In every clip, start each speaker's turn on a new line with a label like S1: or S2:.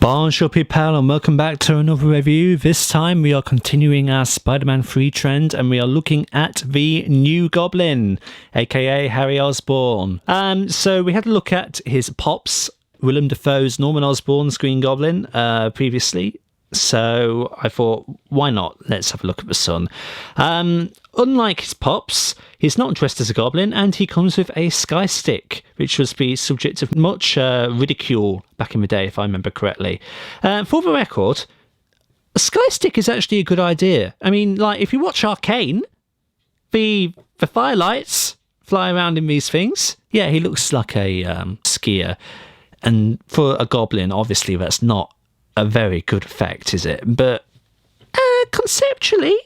S1: Bonjour people and welcome back to another review. This time we are continuing our Spider-Man 3 trend and we are looking at the new Goblin, aka Harry Osborn. So we had a look at his pops, Willem Dafoe's Norman Osborn's Green Goblin previously. So I thought, why not? Let's have a look at the son. Unlike his pops, he's not dressed as a goblin and he comes with a sky stick, which was the subject of much ridicule back in the day, if I remember correctly. For the record, a sky stick is actually a good idea. I mean, like, if you watch Arcane, the firelights fly around in these things. Yeah, he looks like a skier. And for a goblin, obviously, that's not a very good effect, is it? But conceptually,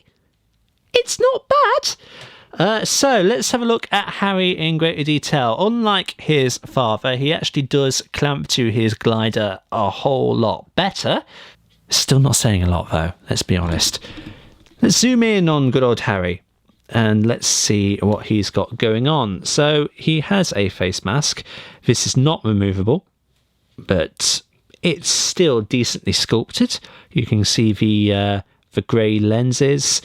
S1: it's not bad. So let's have a look at Harry in greater detail. Unlike his father, he actually does clamp to his glider a whole lot better. Still not saying a lot though, let's be honest. Let's zoom in on good old Harry and let's see what he's got going on. So he has a face mask. This is not removable, but it's still decently sculpted. You can see the grey lenses,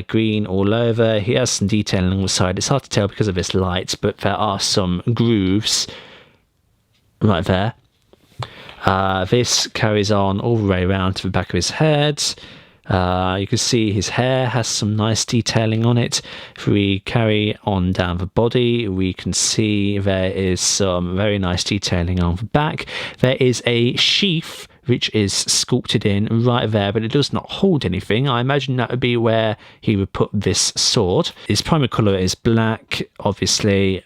S1: green all over. He has some detailing on the side. It's hard to tell because of this light, but there are some grooves right there. This carries on all the way around to the back of his head. You can see his hair has some nice detailing on it. If we carry on down the body, we can see there is some very nice detailing on the back. There is a sheath which is sculpted in right there, but it does not hold anything. I imagine that would be where he would put this sword. His primary colour is black, obviously.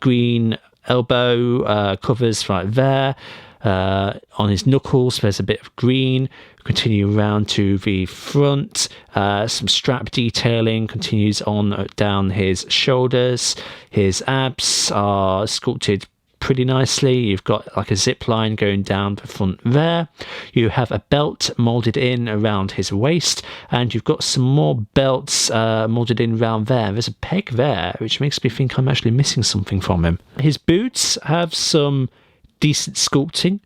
S1: Green elbow covers right there. On his knuckles there's a bit of green. Continue around to the front, some strap detailing continues on down his shoulders. His abs are sculpted pretty nicely. You've got like a zip line going down the front there. You have a belt molded in around his waist, and you've got some more belts molded in around there. There's a peg there, which makes me think I'm actually missing something from him. His boots have some decent sculpting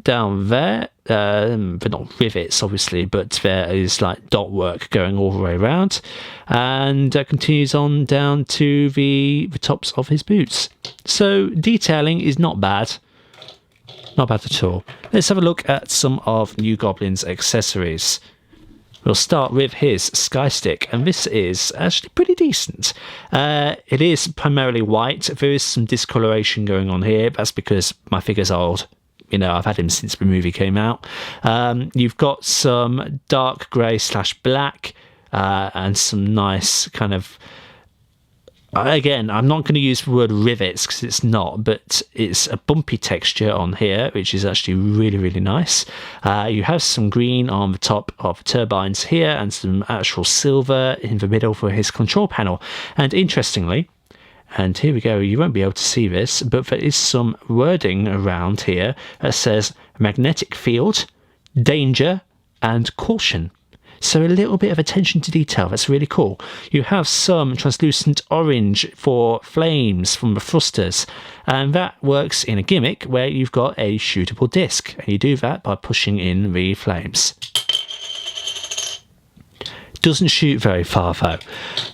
S1: down there. They're not rivets obviously, but there is like dot work going all the way around, and continues on down to the tops of his boots. So detailing is not bad at all. Let's have a look at some of New Goblin's accessories. We'll start with his sky stick, and this is actually pretty decent. It is primarily white. There is some discoloration going on here. That's because my figure's old. You know, I've had him since the movie came out. You've got some dark grey / black and some nice kind of... Again, I'm not going to use the word rivets because it's not, but it's a bumpy texture on here, which is actually really, really nice. You have some green on the top of the turbines here and some actual silver in the middle for his control panel. And interestingly, and here we go, you won't be able to see this, but there is some wording around here that says magnetic field, danger, and caution. So a little bit of attention to detail, that's really cool. You have some translucent orange for flames from the thrusters, and that works in a gimmick where you've got a shootable disc, and you do that by pushing in the flames. Doesn't shoot very far though.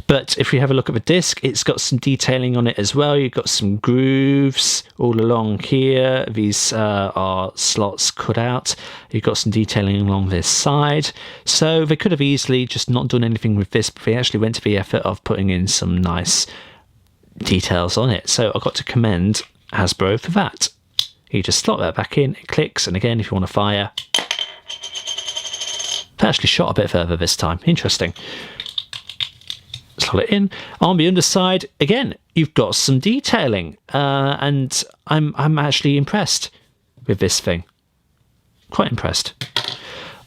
S1: But if you have a look at the disc, it's got some detailing on it as well. You've got some grooves all along here. These are slots cut out. You've got some detailing along this side. So they could have easily just not done anything with this, but they actually went to the effort of putting in some nice details on it. So I've got to commend Hasbro for that. You just slot that back in, it clicks, and again, if you want to fire... That actually shot a bit further this time. Interesting. Slot it in. On the underside, again, you've got some detailing, and I'm actually impressed with this thing. Quite impressed.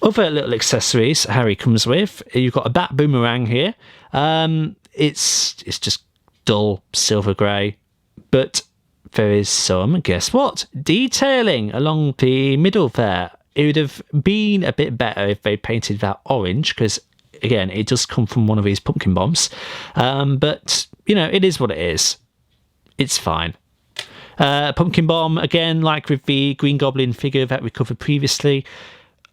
S1: Other little accessories Harry comes with. You've got a bat boomerang here. It's just dull silver grey, but there is some, guess what, detailing along the middle there. It would have been a bit better if they painted that orange, because, again, it does come from one of these pumpkin bombs. But, you know, it is what it is. It's fine. Pumpkin Bomb, again, like with the Green Goblin figure that we covered previously.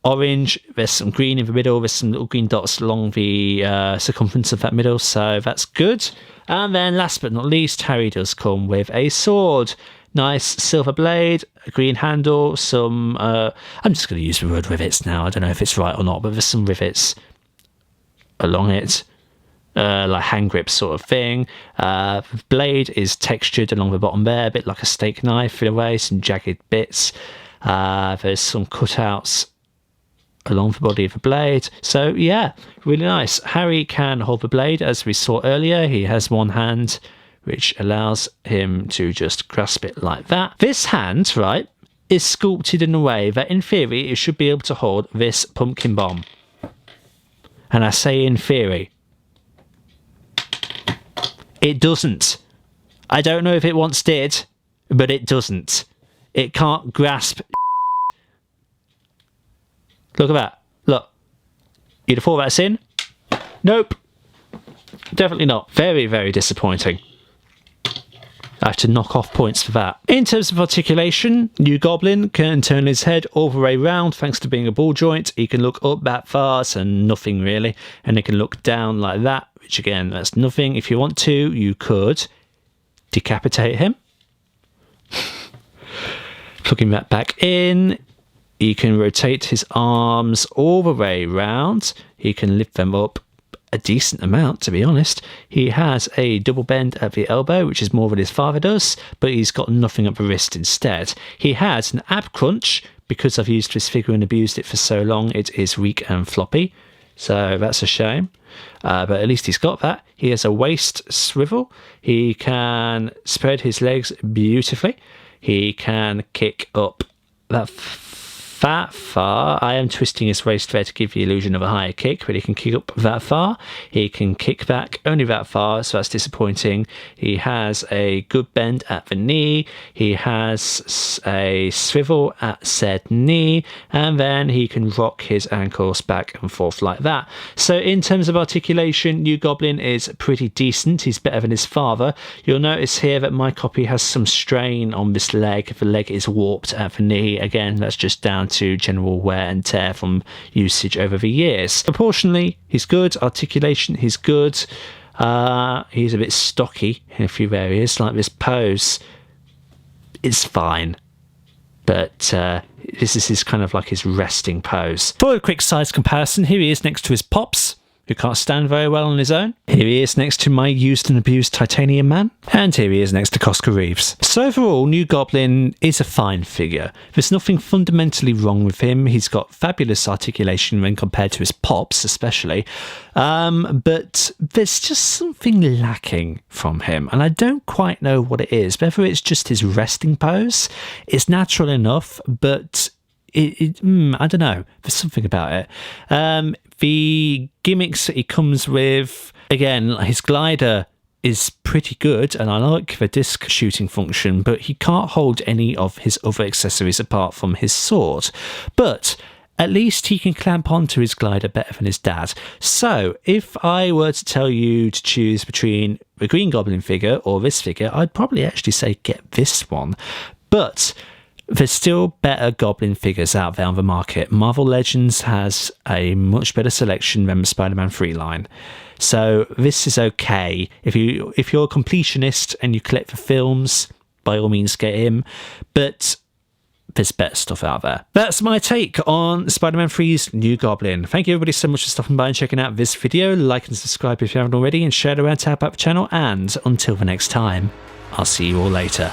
S1: Orange, there's some green in the middle, there's some little green dots along the circumference of that middle, so that's good. And then last but not least, Harry does come with a sword. Nice silver blade, a green handle, some... I'm just going to use the word rivets now, I don't know if it's right or not, but there's some rivets along it. Like hand grip sort of thing. The blade is textured along the bottom there, a bit like a steak knife in a way, some jagged bits. There's some cutouts along the body of the blade. So yeah, really nice. Harry can hold the blade, as we saw earlier. He has one hand, which allows him to just grasp it like that. This hand, right, is sculpted in a way that in theory it should be able to hold this pumpkin bomb. And I say in theory. It doesn't. I don't know if it once did, but it doesn't. It can't grasp. Look at that. Look. You'd have thought that's in? Nope. Definitely not. Very, very disappointing. I have to knock off points for that. In terms of articulation, New Goblin can turn his head all the way round thanks to being a ball joint. He can look up that far, so nothing really. And he can look down like that, which again, that's nothing. If you want to, you could decapitate him. Plugging that back in. He can rotate his arms all the way round. He can lift them up a decent amount, to be honest. He has a double bend at the elbow, which is more than his father does, but he's got nothing at the wrist instead. He has an ab crunch. Because I've used this figure and abused it for so long, it is weak and floppy. So that's a shame. But at least he's got that. He has a waist swivel. He can spread his legs beautifully. He can kick up that far. I am twisting his waist there to give the illusion of a higher kick, but he can kick up that far. He can kick back only that far, so that's disappointing. He has a good bend at the knee. He has a swivel at said knee, and then he can rock his ankles back and forth like that. So in terms of articulation, New Goblin is pretty decent. He's better than his father. You'll notice here that my copy has some strain on this leg. The leg is warped at the knee. Again, that's just down to general wear and tear from usage over the years. Proportionally, he's good. Articulation, he's good. He's a bit stocky in a few areas, like this pose. It's fine. But this is his kind of like his resting pose. For a quick size comparison, here he is next to his Pops, who can't stand very well on his own. Here he is next to my used and abused Titanium Man. And here he is next to Cosca Reeves. So overall, New Goblin is a fine figure. There's nothing fundamentally wrong with him. He's got fabulous articulation when compared to his Pops, especially. But there's just something lacking from him. And I don't quite know what it is. Whether it's just his resting pose. It's natural enough, but I don't know. There's something about it. The gimmicks that he comes with, again, his glider is pretty good, and I like the disc shooting function, but he can't hold any of his other accessories apart from his sword. But at least he can clamp onto his glider better than his dad. So if I were to tell you to choose between the Green Goblin figure or this figure, I'd probably actually say get this one. But there's still better Goblin figures out there on the market. Marvel Legends has a much better selection than the Spider-Man 3 line. So this is okay. If you're a completionist and you collect the films, by all means get him. But there's better stuff out there. That's my take on Spider-Man 3's New Goblin. Thank you everybody so much for stopping by and checking out this video. Like and subscribe if you haven't already, and share it around to help out the channel. And until the next time, I'll see you all later.